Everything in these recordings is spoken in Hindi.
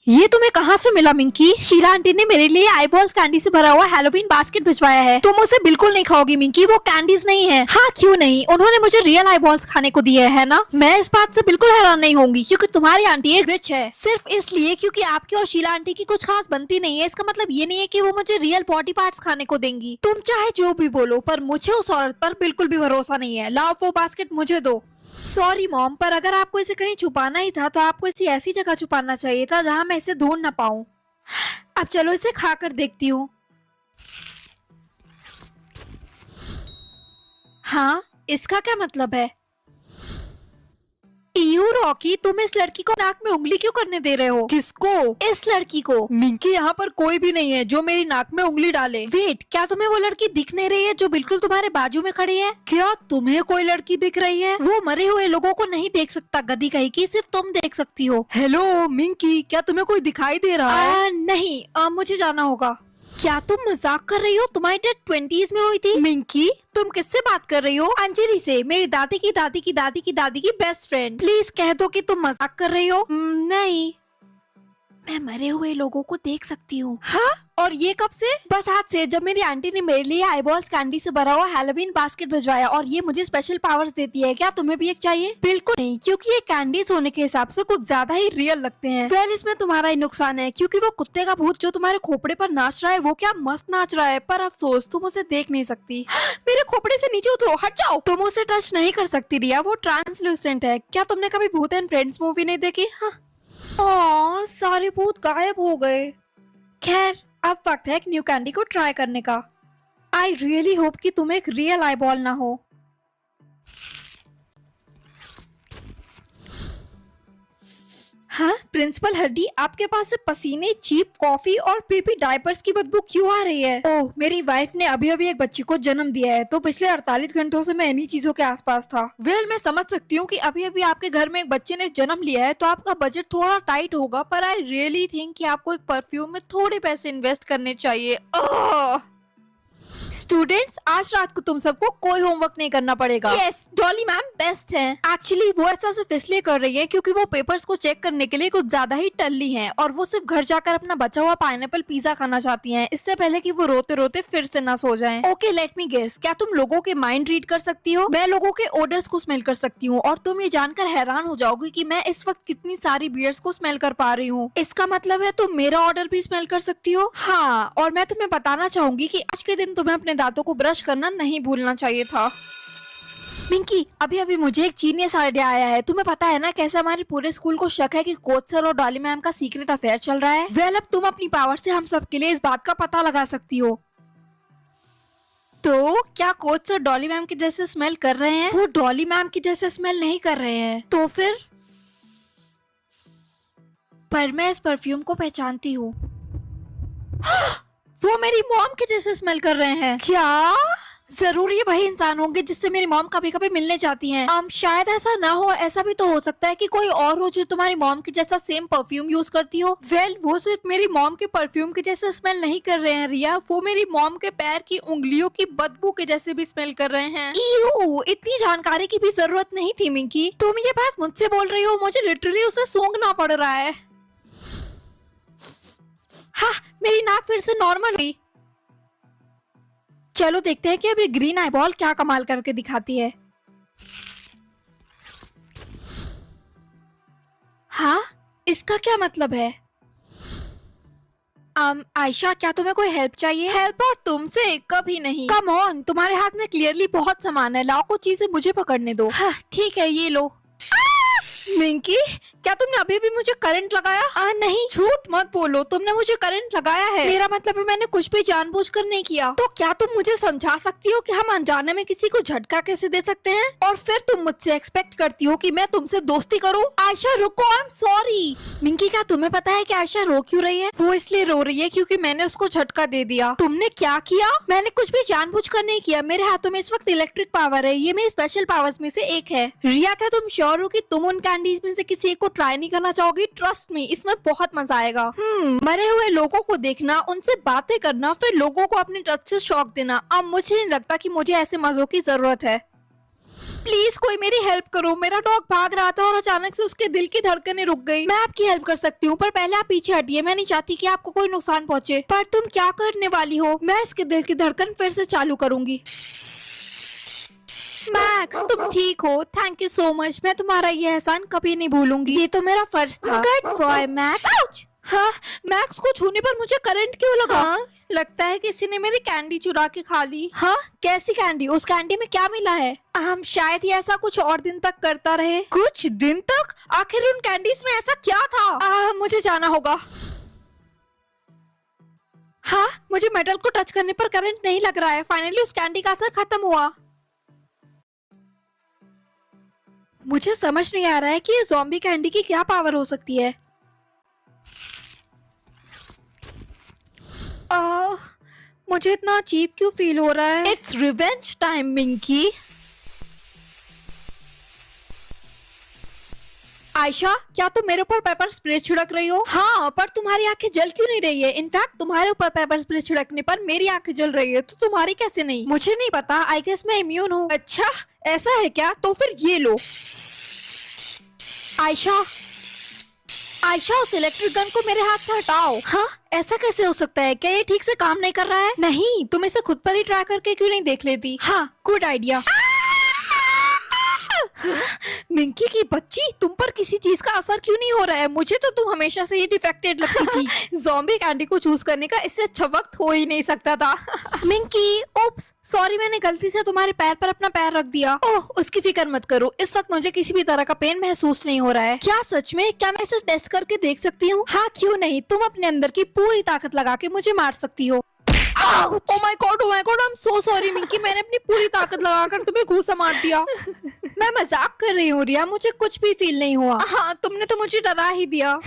ये तुम्हें कहाँ से मिला मिंकी? शीला आंटी ने मेरे लिए आईबॉल्स कैंडी से भरा हुआ हैलोवीन बास्केट भिजवाया है। तुम उसे बिल्कुल नहीं खाओगी मिंकी, वो कैंडीज नहीं है। हाँ क्यों नहीं, उन्होंने मुझे रियल आईबॉल्स खाने को दिए है ना। मैं इस बात से बिल्कुल हैरान नहीं होंगी क्योंकि तुम्हारी आंटी एक विच है। सिर्फ इसलिए क्योंकि आपकी और शीला आंटी की कुछ खास बनती नहीं है, इसका मतलब ये नहीं है कि वो मुझे रियल बॉडी पार्ट्स खाने को देंगी। तुम चाहे जो भी बोलो पर मुझे उस औरत पर बिल्कुल भी भरोसा नहीं है। लाओ वो बास्केट मुझे दो। सॉरी मॉम, पर अगर आपको इसे कहीं छुपाना ही था तो आपको इसे ऐसी जगह छुपाना चाहिए था जहां मैं इसे ढूंढ ना पाऊं। अब चलो इसे खा कर देखती हूँ। हाँ, इसका क्या मतलब है? यू रॉकी, तुम इस लड़की को नाक में उंगली क्यों करने दे रहे हो? किसको? इस लड़की को। मिंकी, यहाँ पर कोई भी नहीं है जो मेरी नाक में उंगली डाले। वेट, क्या तुम्हें वो लड़की दिख नहीं रही है जो बिल्कुल तुम्हारे बाजू में खड़ी है? क्या तुम्हें कोई लड़की दिख रही है? वो मरे हुए लोगों को नहीं देख सकता गधी कहीं की, सिर्फ तुम देख सकती हो। हेलो मिंकी, क्या तुम्हें कोई दिखाई दे रहा है? नहीं, मुझे जाना होगा। क्या तुम मजाक कर रही हो? तुम्हारी डेथ 20s में हुई थी। मिंकी, तुम किससे बात कर रही हो? अंजलि से, मेरी दादी की दादी की दादी की दादी की बेस्ट फ्रेंड। प्लीज कह दो कि तुम मजाक कर रही हो। नहीं, मैं मरे हुए लोगों को देख सकती हूँ। हाँ, और ये कब से? बस आज से, जब मेरी आंटी ने मेरे लिए आईबॉल्स कैंडी से भरा हुआ हैलोवीन बास्केट भिजवाया और ये मुझे स्पेशल पावर्स देती है। क्या तुम्हें भी एक चाहिए? बिल्कुल नहीं, क्योंकि ये कैंडीज होने के हिसाब से कुछ ज्यादा ही रियल लगते हैं। फिर इसमें तुम्हारा ही नुकसान है क्योंकि वो कुत्ते का भूत जो तुम्हारे खोपड़े पर नाच रहा है वो क्या मस्त नाच रहा है, पर अफसोस तुम उसे देख नहीं सकती। मेरे खोपड़े से नीचे उतरो, हट जाओ। तुम उसे टच नहीं कर सकती रिया, वो ट्रांसल्यूसेंट है। क्या तुमने कभी भूत एंड फ्रेंड्स मूवी नहीं देखी? हाँ, सारे भूत गायब हो गए। खैर, अब वक्त है एक न्यू कैंडी को ट्राई करने का। आई रियली होप कि तुम एक रियल आईबॉल ना हो। हाँ प्रिंसिपल हड्डी, आपके पास से पसीने, चीप कॉफी और पीपी डायपर्स की बदबू क्यों आ रही है? ओह, मेरी वाइफ ने अभी अभी एक बच्ची को जन्म दिया है तो पिछले 48 घंटों से मैं इन्हीं चीजों के आसपास था। मैं समझ सकती हूँ कि अभी अभी आपके घर में एक बच्चे ने जन्म लिया है तो आपका बजट थोड़ा टाइट होगा, पर आई रियली थिंक कि आपको एक परफ्यूम में थोड़े पैसे इन्वेस्ट करने चाहिए। स्टूडेंट्स, आज रात को तुम सबको कोई होमवर्क नहीं करना पड़ेगा। यस, डॉली मैम बेस्ट हैं। एक्चुअली वो ऐसा सिर्फ इसलिए कर रही है क्योंकि वो पेपर्स को चेक करने के लिए कुछ ज्यादा ही टल्ली हैं और वो सिर्फ घर जाकर अपना बचा हुआ पाइनएप्पल पिज्जा खाना चाहती हैं इससे पहले कि वो रोते रोते फिर से ना सो जाएं। ओके लेट मी गेस, क्या तुम लोगों के माइंड रीड कर सकती हो? मैं लोगों के ऑर्डर्स को स्मेल कर सकती हूँ और तुम ये जानकर हैरान हो जाओगी कि मैं इस वक्त कितनी सारी बियर्स को स्मेल कर पा रही हूँ। इसका मतलब है तुम मेरा ऑर्डर भी स्मेल कर सकती हो। हाँ, और मैं तुम्हें बताना चाहूंगी कि आज के दिन तुम्हें अपने दांतों को ब्रश करना नहीं भूलना चाहिए था। मिंकी, अभी अभी मुझे एक जीनियस आइडिया आया है। तुम्हें पता है ना कैसे हमारे पूरे स्कूल को शक है कि कोच सर और डॉली मैम का सीक्रेट अफेयर चल रहा है। वेल, अब तुम अपनी पावर से हम सब के लिए इस बात का पता लगा सकती हो। तो क्या कोच सर डॉली मैम के जैसे स्मेल कर रहे हैं? वो डॉली मैम की जैसे स्मेल नहीं कर रहे हैं। तो फिर? पर मैं इस परफ्यूम को पहचानती हूँ। वो मेरी मॉम के जैसे स्मेल कर रहे हैं। क्या? जरूर ये वही इंसान होंगे जिससे मेरी मॉम कभी कभी मिलने जाती हैं। शायद ऐसा ना हो, ऐसा भी तो हो सकता है कि कोई और हो जो तुम्हारी मॉम के जैसा सेम परफ्यूम यूज करती हो। वेल, वो सिर्फ मेरी मॉम के परफ्यूम के जैसे स्मेल नहीं कर रहे हैं रिया, वो मेरी मॉम के पैर की उंगलियों की बदबू के जैसे भी स्मेल कर रहे हैं। इतनी जानकारी की भी जरूरत नहीं थी मिंकी। तुम ये बात मुझसे बोल रही हो, मुझे लिटरली उसे सूंघना पड़ रहा है। हाँ, मेरी नाक फिर से नॉर्मल हुई। चलो देखते हैं कि अब ये ग्रीन आईबॉल क्या कमाल करके दिखाती है। हाँ, इसका क्या मतलब है? आयशा, क्या तुम्हें कोई हेल्प चाहिए? हेल्प और तुमसे कभी नहीं। कम ऑन, तुम्हारे हाथ में क्लियरली बहुत सामान है, लाओ कुछ चीजें मुझे पकड़ने दो। हाँ, ठीक है, ये लो। मिंकी, क्या तुमने अभी भी मुझे करंट लगाया? नहीं, झूठ मत बोलो, तुमने मुझे करंट लगाया है। मेरा मतलब है मैंने कुछ भी जानबूझकर नहीं किया। तो क्या तुम मुझे समझा सकती हो कि हम अनजाने में किसी को झटका कैसे दे सकते हैं? और फिर तुम मुझसे एक्सपेक्ट करती हो कि मैं तुमसे दोस्ती करूं? आयशा रुको, आई एम सॉरी। मिंकी, क्या तुम्हें पता है कि आयशा रो क्यों रही है? वो इसलिए रो रही है क्योंकि मैंने उसको झटका दे दिया। तुमने क्या किया? मैंने कुछ भी जानबूझकर नहीं किया। मेरे हाथों में इस वक्त इलेक्ट्रिक पावर है, ये मेरी स्पेशल पावर्स में से एक है। रिया, क्या तुम श्योर हो कि तुम उन कैंडीज में से किसी एक को ट्राई नहीं करना चाहोगी? ट्रस्ट मी, इसमें बहुत मजा आएगा। मरे हुए लोगों को देखना, उनसे बातें करना, फिर लोगों को अपने टच से शॉक देना। अब मुझे नहीं लगता कि मुझे ऐसे मजों की जरूरत है। प्लीज कोई मेरी हेल्प करो, मेरा डॉग भाग रहा था और अचानक से उसके दिल की धड़कनें रुक गई। मैं आपकी हेल्प कर सकती हूँ, पर पहले आप पीछे हटिए, मैं नहीं चाहती कि आपको कोई नुकसान पहुँचे। पर तुम क्या करने वाली हो? मैं इसके दिल की धड़कन फिर से चालू करूंगी। मैक्स, तुम ठीक हो? थैंक यू सो मच, मैं तुम्हारा ये एहसान कभी नहीं भूलूंगी, ये तो मेरा फर्ज था। Good boy max. हाँ, मैक्स को छूने पर मुझे करंट क्यों लगा? हाँ? लगता है किसी ने मेरी कैंडी चुरा के खा ली। हाँ, कैसी कैंडी? उस कैंडी में क्या मिला है? हम शायद ही ऐसा कुछ और दिन तक करता रहे। कुछ दिन तक? आखिर उन कैंडीज में ऐसा क्या था? मुझे जाना होगा। हाँ, मुझे मेटल को टच करने पर करंट नहीं लग रहा है। फाइनली उस कैंडी का असर खत्म हुआ। मुझे समझ नहीं आ रहा है कि ये ज़ॉम्बी कैंडी की क्या पावर हो सकती है। मुझे इतना अजीब क्यों फील हो रहा है? It's revenge time Minki. Ayesha, क्या तुम मेरे ऊपर पेपर स्प्रे छिड़क रही हो? हाँ, पर तुम्हारी आंखें जल क्यों नहीं रही है? इनफैक्ट तुम्हारे ऊपर पेपर स्प्रे छिड़कने पर मेरी आंखें जल रही है, तो तुम्हारी कैसे नहीं? मुझे नहीं पता, आई गेस मैं इम्यून हूँ। अच्छा, ऐसा है क्या? तो फिर ये लो। आयशा, आयशा, उस इलेक्ट्रिक गन को मेरे हाथ से हटाओ। हाँ, ऐसा कैसे हो सकता है? क्या ये ठीक से काम नहीं कर रहा है? नहीं, तुम इसे खुद पर ही ट्राई करके क्यों नहीं देख लेती? हाँ, गुड आइडिया। मिंकी की बच्ची, तुम पर किसी चीज का असर क्यों नहीं हो रहा है? मुझे तो तुम हमेशा से ही डिफेक्टेड लगती थी। ज़ॉम्बी कैंडी को चूज करने का इससे अच्छा वक्त हो ही नहीं सकता था। मिंकी, ओप्स, सॉरी, मैंने गलती से तुम्हारे पैर पर अपना पैर रख दिया। ओह, उसकी फिक्र मत करो, इस वक्त मुझे किसी भी तरह का पेन महसूस नहीं हो रहा है। क्या सच में? क्या मैं इसे टेस्ट करके देख सकती हूँ? हाँ, क्यों नहीं, तुम अपने अंदर की पूरी ताकत लगा के मुझे मार सकती हो। Oh my God, I'm so sorry Minki, मैंने अपनी पूरी ताकत लगाकर तुम्हें घूसा मार दिया। मैं मजाक कर रही हूँ रिया, मुझे कुछ भी फील नहीं हुआ। हाँ, तुमने तो मुझे डरा ही दिया।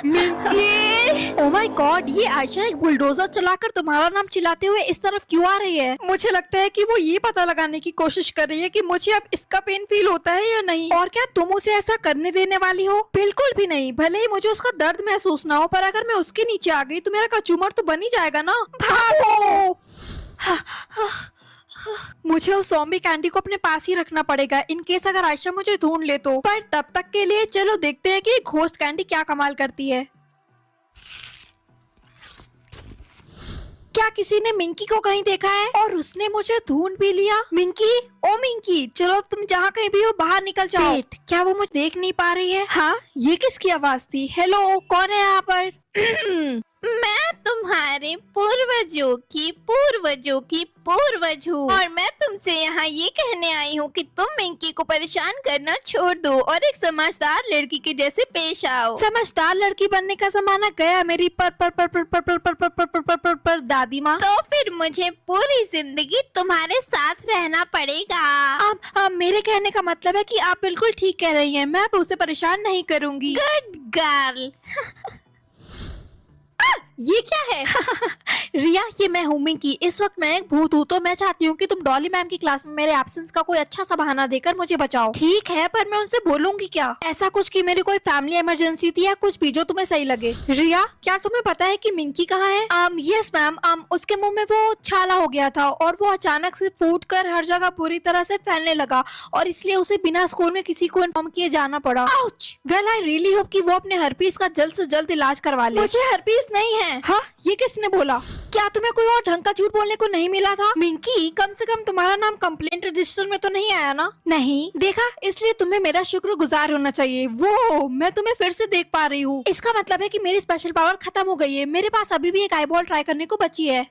मिंकी! Oh my God, ये आयशा एक बुलडोजर चलाकर तुम्हारा नाम चिल्लाते हुए इस तरफ क्यों आ रही है? मुझे लगता है कि वो ये पता लगाने की कोशिश कर रही है कि मुझे अब इसका पेन फील होता है या नहीं। और क्या तुम उसे ऐसा करने देने वाली हो? बिल्कुल भी नहीं, भले ही मुझे उसका दर्द महसूस ना हो, पर अगर मैं उसके नीचे आ गई तो मेरा कचूमर तो बन ही जाएगा ना। भागो! मुझे उस ज़ॉम्बी कैंडी को अपने पास ही रखना पड़ेगा, इन केस अगर आयशा मुझे ढूंढ ले तो। पर तब तक के लिए चलो देखते हैं कि घोस्ट कैंडी क्या कमाल करती है। क्या किसी ने मिंकी को कहीं देखा है? और उसने मुझे ढूंढ भी लिया? मिंकी, ओ मिंकी, चलो अब तुम जहाँ कहीं भी हो बाहर निकल जाओ। वेट, क्या वो मुझे देख नहीं पा रही है? हाँ, ये किसकी आवाज थी? हेलो, कौन है यहाँ पर? मैं तुम्हारे पूर्वजों की पूर्वज हूँ और मैं तुमसे यहाँ ये कहने आई हूँ कि तुम मिंकी को परेशान करना छोड़ दो और एक समझदार लड़की के जैसे पेश आओ। समझदार लड़की बनने का जमाना गया मेरी पर दादी माँ। तो फिर मुझे पूरी जिंदगी तुम्हारे साथ रहना पड़ेगा। मेरे कहने का मतलब है कि आप बिल्कुल ठीक कह रही हैं, मैं अब उसे परेशान नहीं करूँगी। Good girl. ये क्या है? रिया, ये मैं हूँ मिंकी। इस वक्त मैं एक भूत हूँ, तो मैं चाहती हूँ कि तुम डॉली मैम की क्लास में मेरे एब्सेंस का कोई अच्छा सा बहाना देकर मुझे बचाओ। ठीक है, पर मैं उनसे बोलूंगी क्या? ऐसा कुछ कि मेरी कोई फैमिली इमरजेंसी थी या कुछ भी जो तुम्हें सही लगे। रिया, क्या तुम्हें पता है कि मिंकी कहाँ है? यस मैम, उसके मुंह में वो छाला हो गया था और वो अचानक से फूट कर हर जगह पूरी तरह से फैलने लगा और इसलिए उसे बिना स्कूल में किसी को इन्फॉर्म किए जाना पड़ा। वेल, आई रियली होप कि वो अपने हर्पीस का जल्द से जल्द इलाज करवा ले। मुझे हर्पीस नहीं है। हाँ, ये किसने बोला? क्या तुम्हें कोई और ढंग का झूठ बोलने को नहीं मिला था? मिंकी, कम से कम तुम्हारा नाम कंप्लेंट रजिस्टर में तो नहीं आया ना? नहीं देखा, इसलिए तुम्हें मेरा शुक्रगुजार होना चाहिए। वो मैं तुम्हें फिर से देख पा रही हूँ, इसका मतलब है कि मेरी स्पेशल पावर खत्म हो गई है। मेरे पास अभी भी एक आईबॉल ट्राई करने को बची है।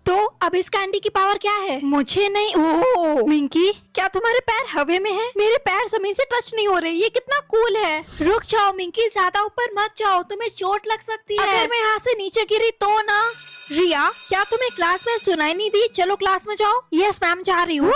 तो अब इस कैंडी की पावर क्या है? मुझे नहीं। ओह मिंकी, क्या तुम्हारे पैर हवा में हैं? मेरे पैर जमीन से टच नहीं हो रहे, ये कितना कूल है। रुक जाओ मिंकी, ज्यादा ऊपर मत जाओ, तुम्हें चोट लग सकती है। अगर मैं यहाँ से नीचे गिरी तो ना। रिया, क्या तुम्हें क्लास में सुनाई नहीं दी? चलो क्लास में जाओ। यस मैम, जा रही हूँ।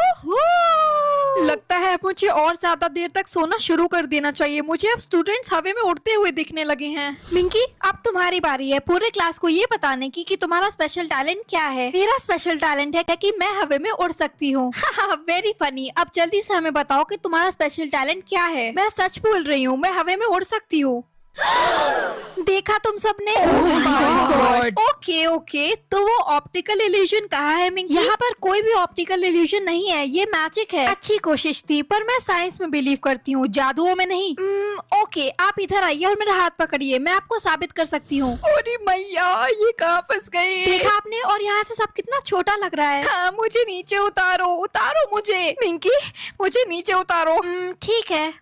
लगता है मुझे और ज्यादा देर तक सोना शुरू कर देना चाहिए। मुझे अब स्टूडेंट्स हवा में उड़ते हुए दिखने लगे हैं। मिंकी, अब तुम्हारी बारी है पूरे क्लास को ये बताने की कि तुम्हारा स्पेशल टैलेंट क्या है। मेरा स्पेशल टैलेंट है कि मैं हवा में उड़ सकती हूँ। Very funny. अब जल्दी से हमें बताओ कि तुम्हारा स्पेशल टैलेंट क्या है। मैं सच बोल रही हूँ, मैं हवा में उड़ सकती हूँ। देखा तुम सबने? God. ओके ओके, तो वो ऑप्टिकल इल्यूजन कहाँ है मिंकी? यहाँ पर कोई भी ऑप्टिकल इल्यूजन नहीं है, ये मैजिक है। अच्छी कोशिश थी, पर मैं साइंस में बिलीव करती हूँ, जादुओं में नहीं। ओके, आप इधर आइए और मेरा हाथ पकड़िए, मैं आपको साबित कर सकती हूँ। अरे मैया, ये कहाँ फंस गई? देखा आपने? और यहाँ से सब कितना छोटा लग रहा है। हाँ, मुझे नीचे उतारो, उतारो मुझे। मिंकी, मुझे नीचे उतारो। ठीक है।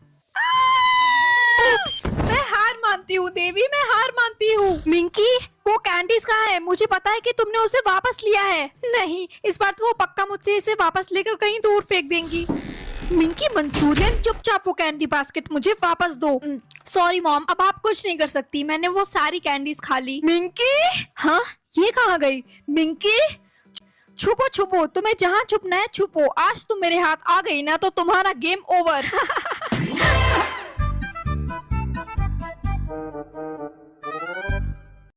मैं हार मानती हूँ देवी, मैं हार मानती हूँ। मिंकी, वो कैंडीज कहाँ है? मुझे पता है कि तुमने उसे वापस लिया है। नहीं, इस बार तो वो पक्का मुझसे इसे वापस लेकर कहीं दूर फेंक देंगी। मिंकी, मंचूरियन, चुपचाप वो कैंडी बास्केट मुझे वापस दो। सॉरी मॉम, अब आप कुछ नहीं कर सकती, मैंने वो सारी कैंडीज खा ली। मिंकी, हाँ, ये कहाँ गई? मिंकी, छुपो छुपो, तुम्हें जहाँ छुपना है छुपो। आज तुम मेरे हाथ आ गई ना तो तुम्हारा गेम ओवर।